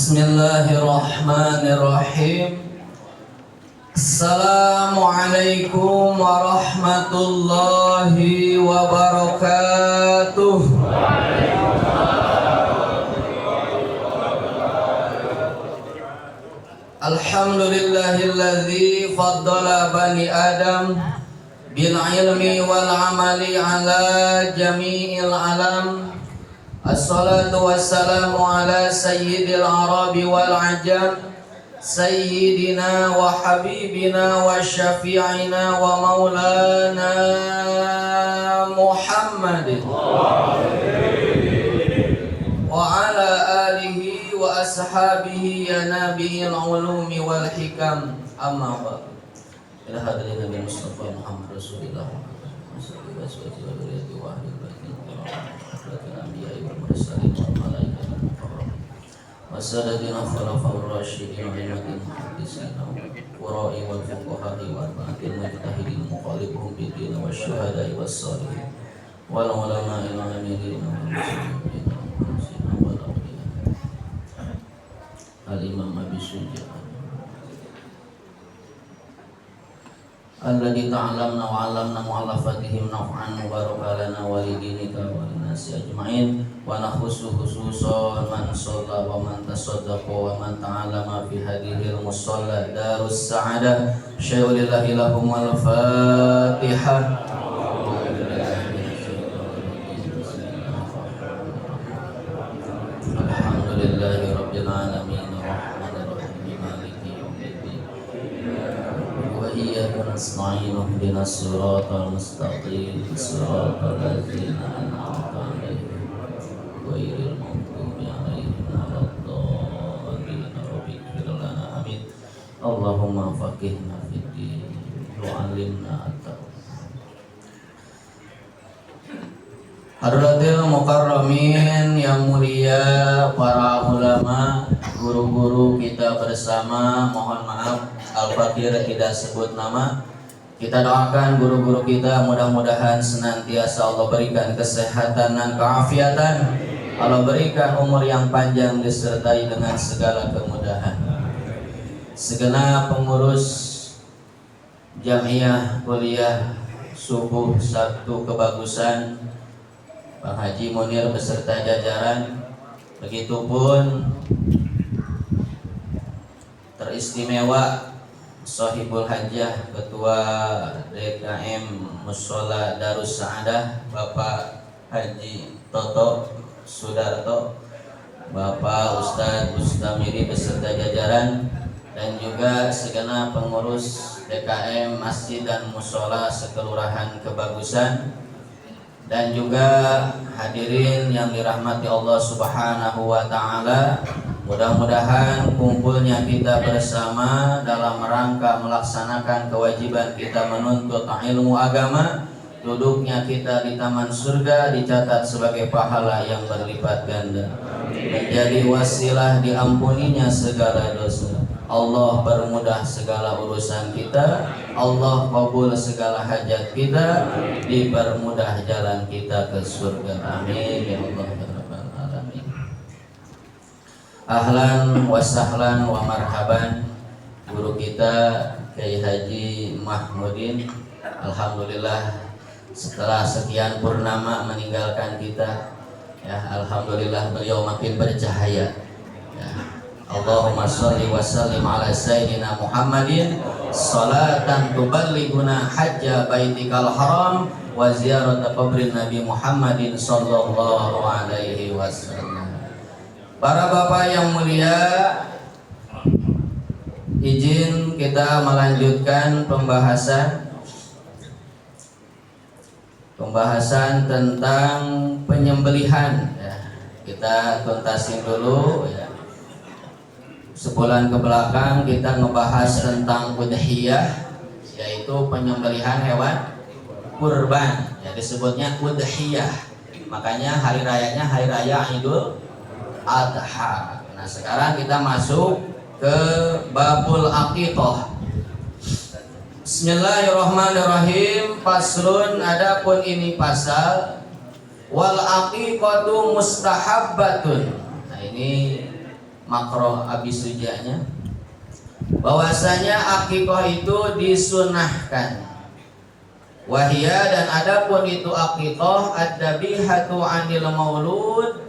Bismillahirrahmanirrahim. Assalamualaikum warahmatullahi wabarakatuh. Alhamdulillahilladzi faddala bani Adam bil ilmi wal amali ala jami'il alam. Assalatu wassalamu ala sayyidil arabi wal ajam, sayyidina wa habibina wa syafi'ina wa maulana Muhammadin wa ala alihi wa ashabihi ya nabiyil ulumi wal hikam. Amma ba'du. Ila hadirin Nabi Mustafa Muhammad Rasulullah Wasadatina khulafa'ur rasyidin Al-Madin Muhaddisina Qura'i wal fuqaha'i wal ba'atil mujtahidin Muqalibuhum bidin wa syuhada'i wa salihin wal ulama'i al-amilin wal awliya Al-Imam Abi Sujah alladzi ta'allamna wa 'allamna mu'allafatihim naf'an mubarakalana wa lidinika wa linnasi ajma'in wa nakhussu khususan man shalla wa man tasaddaqa wa man ta'allama fi hadhil musalla darus sa'adah syai'ulillahi lahum wal fatihah. Alhamdulillahi rabbil alamin nasta'in ihdinas siratal mustaqim siratal ladzina an'amta 'alaihim ghairil maghdubi 'alaihim waladdallin rabbighfir lana amin. Allahumma faqihna fid din wa 'allimna at-tawhid. Hadratil mukarramin yang mulia, para ulama, guru-guru kita bersama, mohon maaf Al-Fakir tidak sebut nama. Kita doakan guru-guru kita mudah-mudahan senantiasa Allah berikan kesehatan dan keafiatan, Allah berikan umur yang panjang disertai dengan segala kemudahan. Segenap pengurus Jamiah Kuliah Subuh Sabtu Kebagusan, Bang Haji Munir beserta jajaran, begitupun teristimewa Sohibul Hajjah Ketua DKM Mushola Darus Sa'adah Bapak Haji Toto Sudarto, Bapak Ustadz Bustamiri beserta jajaran, dan juga segenap pengurus DKM Masjid dan Mushola Sekelurahan Kebagusan, dan juga hadirin yang dirahmati Allah Subhanahu wa Ta'ala. Mudah-mudahan kumpulnya kita bersama dalam rangka melaksanakan kewajiban kita menuntut ilmu agama, duduknya kita di taman surga dicatat sebagai pahala yang berlipat ganda, menjadi wasilah diampuninya segala dosa. Allah permudah segala urusan kita, Allah kabul segala hajat kita, dipermudah jalan kita ke surga. Amin ya Allah ya Rabbal alamin. Ahlan wa sahlan wa marhaban guru kita Kiai Haji Mahmudin. Alhamdulillah setelah sekian purnama meninggalkan kita, ya alhamdulillah beliau makin bercahaya, ya. Allahumma sholli wa sallim ala sayyidina Muhammadin salatan tuballighuna hajja baitikal haram wa ziyarata qabrin Nabi Muhammadin sallallahu alaihi wasallam. Para bapak yang mulia, izin kita melanjutkan pembahasan tentang penyembelihan, ya. Kita tuntasin dulu, ya. Sebulan ke belakang kita ngebahas tentang udhiyah, yaitu penyembelihan hewan kurban, ya disebutnya udhiyah. Makanya hari rayanya hari raya Idul Adha. Nah sekarang kita masuk ke babul aqiqah. Bismillahirrahmanirrahim. Faslun, adapun ini pasal wal aqiqatu mustahabbatun. Nah ini makro abis sujanya, bahwasanya akikah itu disunahkan. Wahia, dan adapun itu akikah ad-dabihatu anil maulud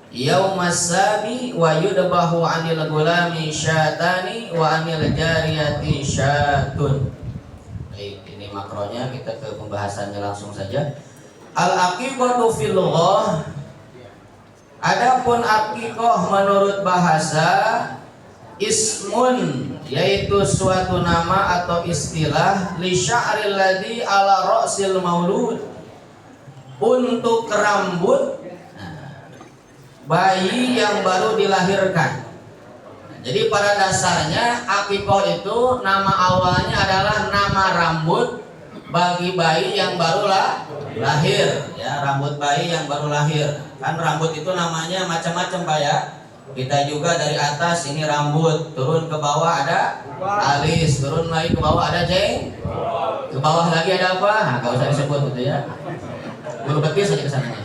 yaumas sabi wa yudbahu anil gulami syatani wa anil jariyati syatun. Baik, ini makronya, kita ke pembahasannya langsung saja. Al-aqiqatu fil lughah, adapun akikah menurut bahasa, ismun, yaitu suatu nama atau istilah, li sya'ril ladzi ala ra'sil maulud, untuk rambut bayi yang baru dilahirkan. Jadi pada dasarnya akikah itu nama awalnya adalah nama rambut bagi bayi yang baru lahir, ya, rambut bayi yang baru lahir. Kan rambut itu namanya macam-macam Pak ya. Kita juga dari atas ini rambut, turun ke bawah ada alis, turun lagi ke bawah ada jeng, ke bawah lagi ada apa? Nah, gak usah disebut gitu ya. Bulu betis saja kesananya.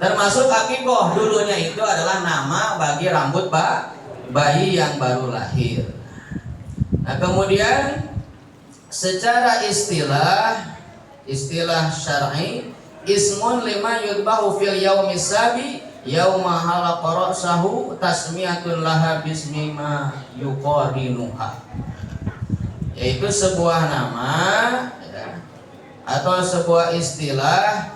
Termasuk akikah dulunya itu adalah nama bagi rambut bayi yang baru lahir. Nah, kemudian secara istilah syar'i, ismun lima yudbahu fil yaumis sabi yauma halaqa ra'sahu tasmiyatun laha bismi ma yuqarinuha, yaitu sebuah nama ya, atau sebuah istilah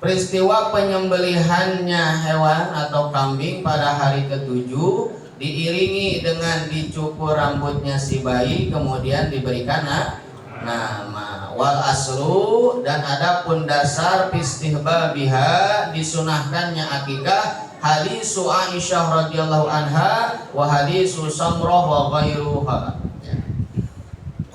peristiwa penyembelihannya hewan atau kambing pada hari ke-7, diiringi dengan dicukur rambutnya si bayi, kemudian diberikan nama. Wal aslu, dan adapun dasar istihbabiha, disunahkannya akikah, hadisu Aisyah radhiyallahu anha wa hadisu Samrah wa ghairuha.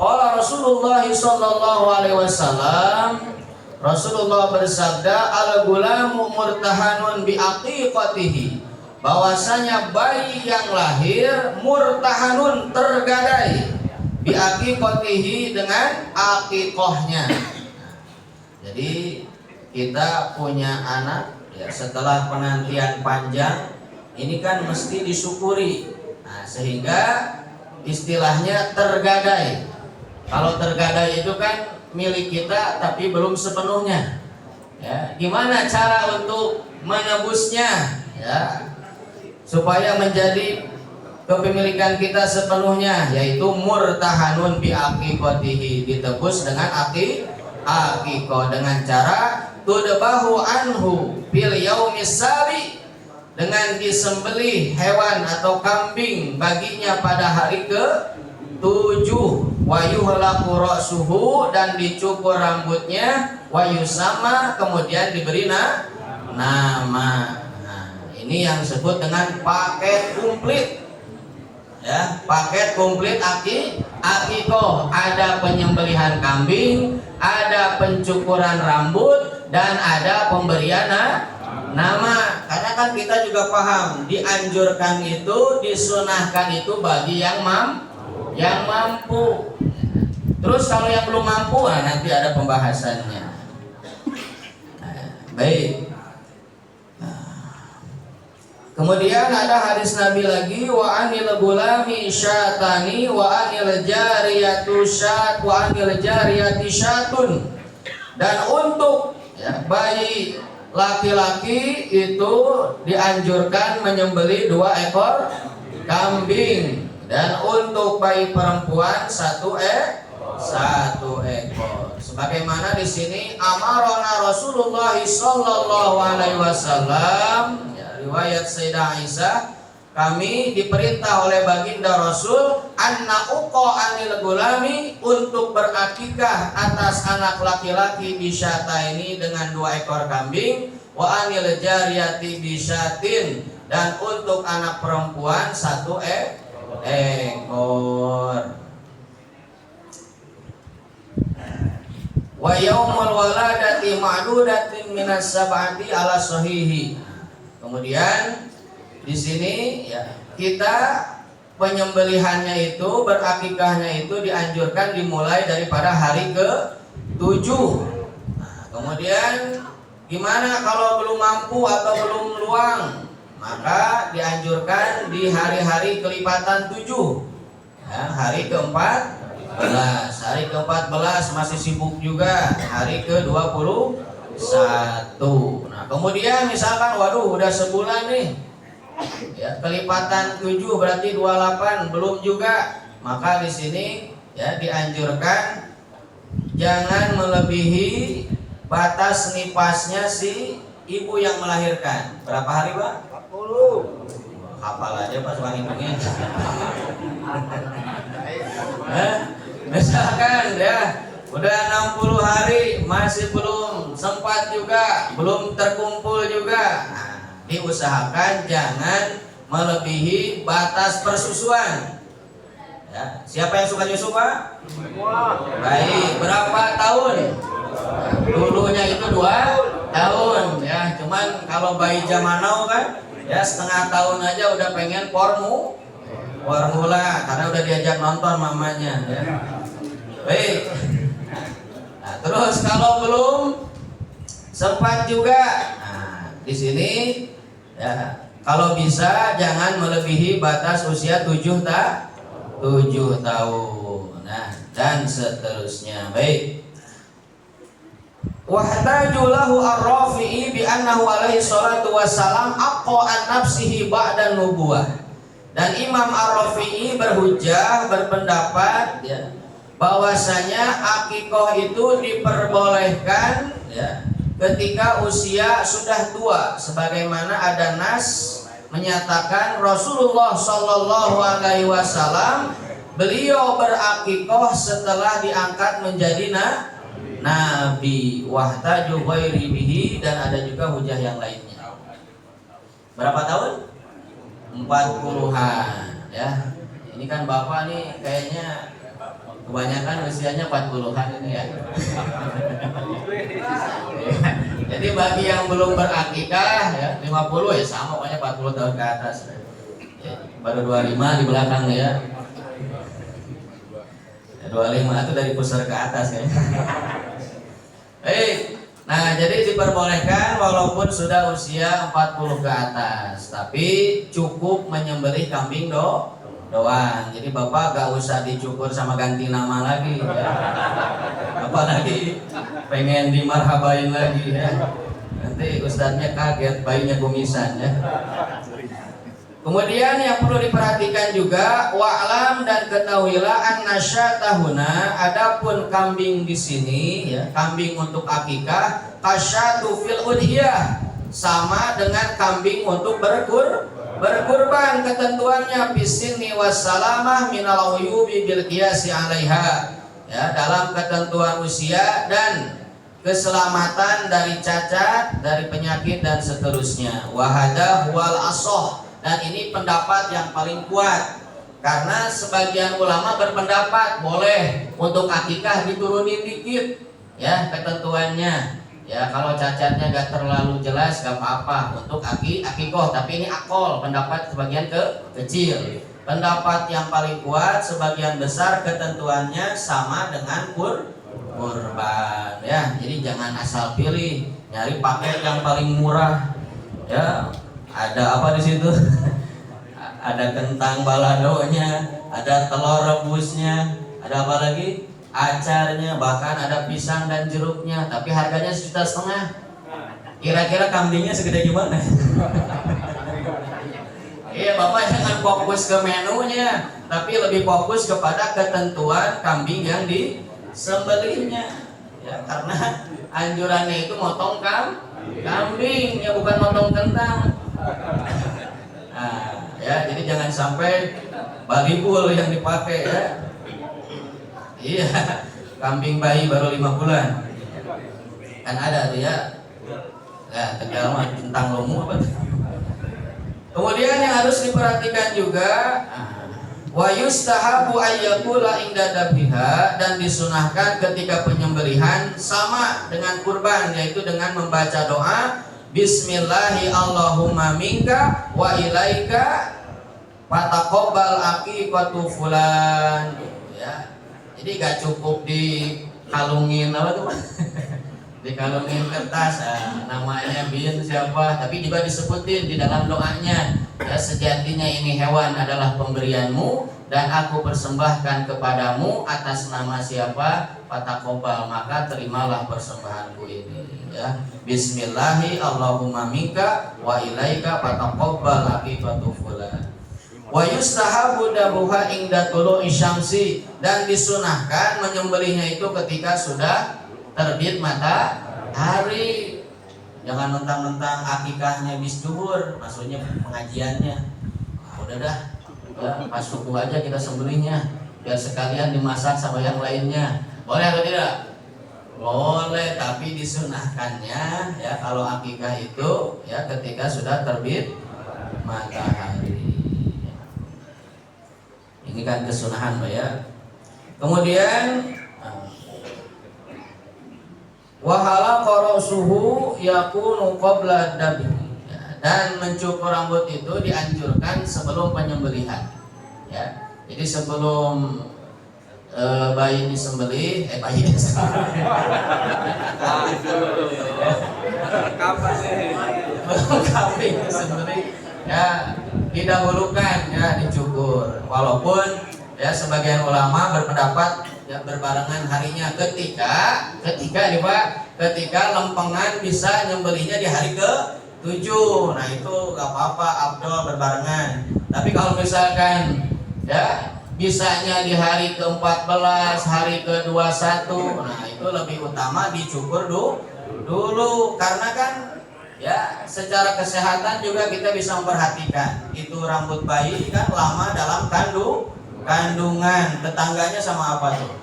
Qala Rasulullah sallallahu alaihi wasallam, Rasulullah bersabda, al-gulamu murtahanun bi aqiqatihi, bahwasanya bayi yang lahir murtahanun, tergadai, bi aqiqatihi, dengan akikahnya. Jadi kita punya anak ya, setelah penantian panjang ini kan mesti disyukuri. Nah, sehingga istilahnya tergadai. Kalau tergadai itu kan milik kita tapi belum sepenuhnya. Ya, gimana cara untuk menebusnya ya, supaya menjadi kepemilikan kita sepenuhnya, yaitu murtahanun bi aqiqatihi, ditebus dengan akikah dengan cara tudbahu anhu fil yaumis sabi, dengan disembelih hewan atau kambing baginya pada hari ke-7, wa yuhlaqu ra'suhu, dan dicukur rambutnya, wa yusama, kemudian diberi nama. Nah, ini yang disebut dengan paket komplit. Ya, paket komplit akikah, ada penyembelihan kambing, ada pencukuran rambut, dan ada pemberian nama. Karena kan kita juga paham, dianjurkan itu, disunahkan itu bagi yang mampu. Terus kalau yang belum mampu, nanti ada pembahasannya. Baik. Kemudian ada hadis Nabi lagi, wa anil gulami syatani wa anil jariyatu syat wa anil jariyati syatun, dan untuk ya, bayi laki-laki itu dianjurkan menyembelih 2 ekor kambing, dan untuk bayi perempuan 1 ekor. Sebagaimana di sini amarona Rasulullah sallallahu alaihi wasallam, riwayat Sayyidah Aisyah, kami diperintah oleh baginda Rasul anna uqa anil gulami, untuk berakikah atas anak laki-laki bisyata ini dengan 2 ekor kambing, wa anil jariyati bisyatin, dan untuk anak perempuan 1 ekor. Wa yaumul waladati ma'dudatin minas sab'ati ala sahihi. Kemudian di sini ya, kita penyembelihannya itu, berakikahnya itu dianjurkan dimulai daripada hari ke-7. Nah, kemudian Gimana kalau belum mampu atau belum luang? Maka dianjurkan di hari-hari kelipatan 7, ya, hari ke-14. Hari ke-14 masih sibuk juga, hari ke-21. Nah kemudian misalkan waduh udah sebulan nih, ya, kelipatan 7 berarti 28 belum juga. Maka di sini ya dianjurkan jangan melebihi batas nipasnya si ibu yang melahirkan. Berapa hari, Pak? 40. Hafal aja Pak soal hitungnya. Misalkan ya udah 60 hari masih belum sempat juga, belum terkumpul juga. Nah, diusahakan jangan melebihi batas persusuan. Ya, siapa yang suka nyusu, Pak? Baik, berapa tahun? Dulunya itu 2 tahun ya. Cuman kalau bayi zaman now kan ya setengah tahun aja udah pengen formula karena udah diajak nonton mamanya ya. Baik. Nah, terus kalau belum sempat juga, nah, di sini ya kalau bisa jangan melebihi batas usia 7 tahun. Nah, dan seterusnya. Baik. Wahtajulahu ar-Rafi'i bi annahu alaihi salatu wassalam aqqa an nafsihi ba'da nubuwah. Dan Imam Ar-Rafi'i berhujjah, berpendapat ya, bahwasanya akikah itu diperbolehkan ya, ketika usia sudah tua, sebagaimana ada nas menyatakan Rasulullah Shallallahu Alaihi Wasallam beliau berakikah setelah diangkat menjadi nabi. Wahtaju ghairi bihi, dan ada juga hujah yang lainnya. Berapa tahun? 40-an ya. Ini kan Bapak nih kayaknya kebanyakan usianya 40-an ini ya. Jadi bagi yang belum berakikah ya 50 ya sama pokoknya 40 tahun ke atas. Ya, baru 25 di belakang ya. 25 itu dari pusar ke atas ya. Baik. Nah, jadi diperbolehkan walaupun sudah usia 40 ke atas, tapi cukup menyembelih kambing doang. Jadi Bapak gak usah dicukur sama ganti nama lagi ya. Apalagi pengen dimarhabain lagi ya. Nanti ustadznya kaget bayinya kumisan ya. Kemudian yang perlu diperhatikan juga, wa'lam dan ketahuilah annasyatahuna, adapun kambing di sini ya, kambing untuk akikah, kasyatu fil udhiyah, sama dengan kambing untuk berkurban. Ketentuannya bisinni wassalamah minal uyubi bil qiyasi 'alaiha. Ya, dalam ketentuan usia dan keselamatan dari cacat, dari penyakit dan seterusnya. Wahada wal asoh. Dan ini pendapat yang paling kuat, karena sebagian ulama berpendapat boleh untuk akikah diturunin dikit ya ketentuannya ya, kalau cacatnya gak terlalu jelas gak apa-apa untuk akikoh, tapi ini akol, pendapat sebagian kecil. Pendapat yang paling kuat sebagian besar ketentuannya sama dengan kurban ya. Jadi jangan asal pilih, nyari paket yang paling murah ya. Ada apa di situ? Ada kentang baladonya, ada telur rebusnya, ada apa lagi? Acarnya, bahkan ada pisang dan jeruknya, tapi harganya 1,5 juta. Kira-kira kambingnya segede gimana? Iya, Bapak jangan fokus ke menunya, tapi lebih fokus kepada ketentuan kambing yang disembelihnya. Ya, karena anjurannya itu motong kambing, ya bukan motong kentang. Nah, ya, jadi jangan sampai balibul yang dipakai ya. Iya, kambing bayi baru 5 bulan. Kan ada tuh ya. Ya, Tegal mah tentang lomu apa tuh. Kemudian yang harus diperhatikan juga, wa yustahabu ayyakula inda dabiha, dan disunahkan ketika penyembelihan sama dengan kurban, yaitu dengan membaca doa Bismillahi Allahumma minka wa ilaika fataqabbal aqiqatu fulan ya. Jadi gak cukup dikalungin apa tuh dikalungin kertas, namanya bin siapa, tapi juga disebutin di dalam doanya, ya sejatinya ini hewan adalah pemberianmu dan aku persembahkan kepadamu atas nama siapa, fatakobal, maka terimalah persembahanku ini, ya. Bismillahi Allahumma minka wa ilaika fatakobal akibatu fulan. Wa yustahabu dabuha inda tulu'i syamsi, dan disunahkan menyembelihnya itu ketika sudah terbit matahari. Jangan mentang-mentang akikahnya bis zuhur, maksudnya pengajiannya. Udah dah, ya, pas subuh aja kita sembelihnya, biar sekalian dimasak sama yang lainnya. Boleh atau tidak? Boleh, tapi disunahkannya ya kalau akikah itu ya ketika sudah terbit matahari. Ini kan kesunahan, Pak ya. Kemudian wahala qarasuhu yakunu qabla dabi, dan mencukur rambut itu dianjurkan sebelum penyembelihan, ya. Jadi sebelum bayi disembelih, bayi disembelih. Kapan sih? Kambing disembelih, ya didahulukan ya dicukur. Walaupun ya sebagian ulama berpendapat ya berbarengan harinya ketika lempengan bisa nyembelihnya di hari ke-7. Nah itu gak apa-apa, abdol berbarengan. Tapi kalau misalkan ya bisanya di hari ke-14, hari ke-21, nah itu lebih utama dicukur dulu karena kan ya secara kesehatan juga kita bisa memperhatikan itu rambut bayi kan lama dalam kandungan, tetangganya sama apa tuh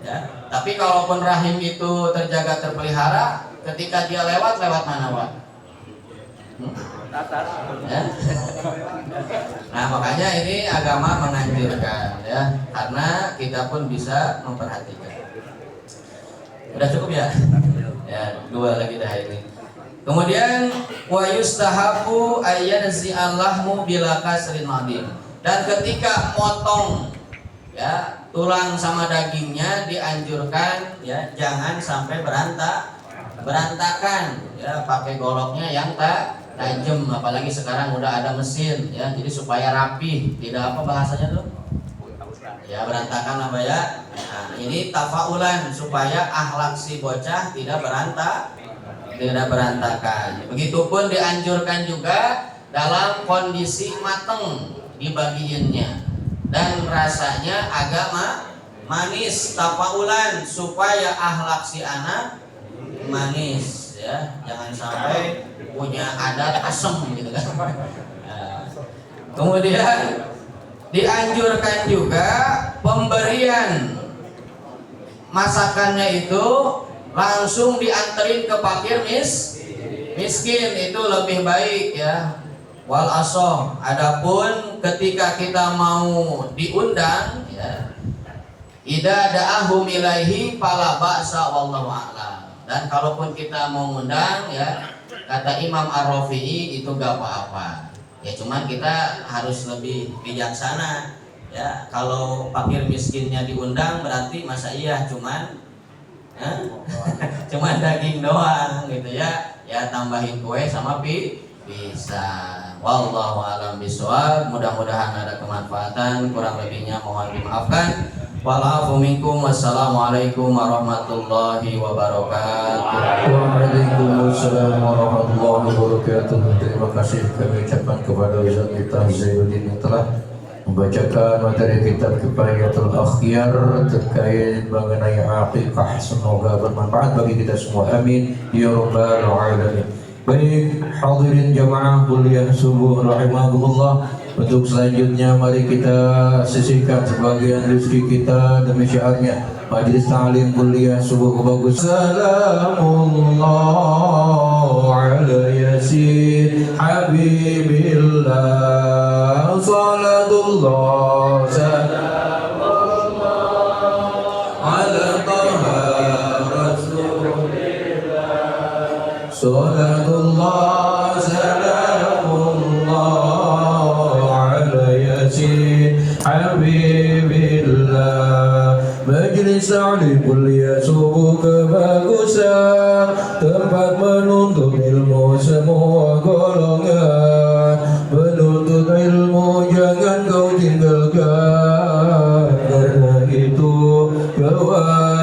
ya. Tapi kalaupun rahim itu terjaga terpelihara, ketika dia lewat mana Pak? Atas ya? Nah makanya ini agama menganjurkan ya, karena kita pun bisa memperhatikan. Udah cukup ya? Ya, 2 lagi dah ini. Kemudian wa yustahabu ayyanzi'al lahmu bila kasrin madin, dan ketika motong ya tulang sama dagingnya dianjurkan ya jangan sampai berantakan ya, pakai goloknya yang tajam, apalagi sekarang udah ada mesin ya, jadi supaya rapi, tidak apa bahasanya tuh ya berantakan apa ya. Nah ini tafaulan supaya akhlak si bocah tidak berantakan. Begitupun dianjurkan juga dalam kondisi mateng dibagiinnya dan rasanya agak manis, tafaulan supaya akhlak si anak manis ya, jangan sampai punya adat asem gitu kan. Nah, kemudian dianjurkan juga pemberian masakannya itu langsung dianterin ke fakir miskin, itu lebih baik ya. Wal asoh, adapun ketika kita mau diundang ya, idza da'ahum ilaihi fala ba'sa wallahu a'lam. Dan kalaupun kita mau undang ya, kata Imam Ar-Rafi'i itu gak apa-apa. Ya cuman kita harus lebih bijaksana ya. Kalau fakir miskinnya diundang berarti masa iya cuman daging doang gitu ya. Ya tambahin kue sama pisang. Wallahu a'lam bishawab. Mudah-mudahan ada kemanfaatan, kurang lebihnya mohon dimaafkan. Wa'alafu minkum. Wassalamualaikum warahmatullahi wabarakatuh. Waalaikumsalam warahmatullahi wabarakatuh. Terima kasih kami ucapkan kepada Ustaz Miftah Zainuddin yang telah membacakan materi kitab Kifayatul Akhyar terkait mengenai akikah. Semoga bermanfaat bagi kita semua. Amin ya rabbal alamin. Baik, hadirin jamaah kuliah subuh rahimakumullah. Untuk selanjutnya mari kita sisihkan sebagian rezeki kita demi syiarnya Majelis Ta'lim Kuliah Subuh Bagus. Salamullah ala yasin habibillah, salatullah salamullah ala taha rasulillah, salatullah salamullah Habibillah. Majelis Ta'lim Kuliah Subuh Kebagusan menuntut ilmu semua golongan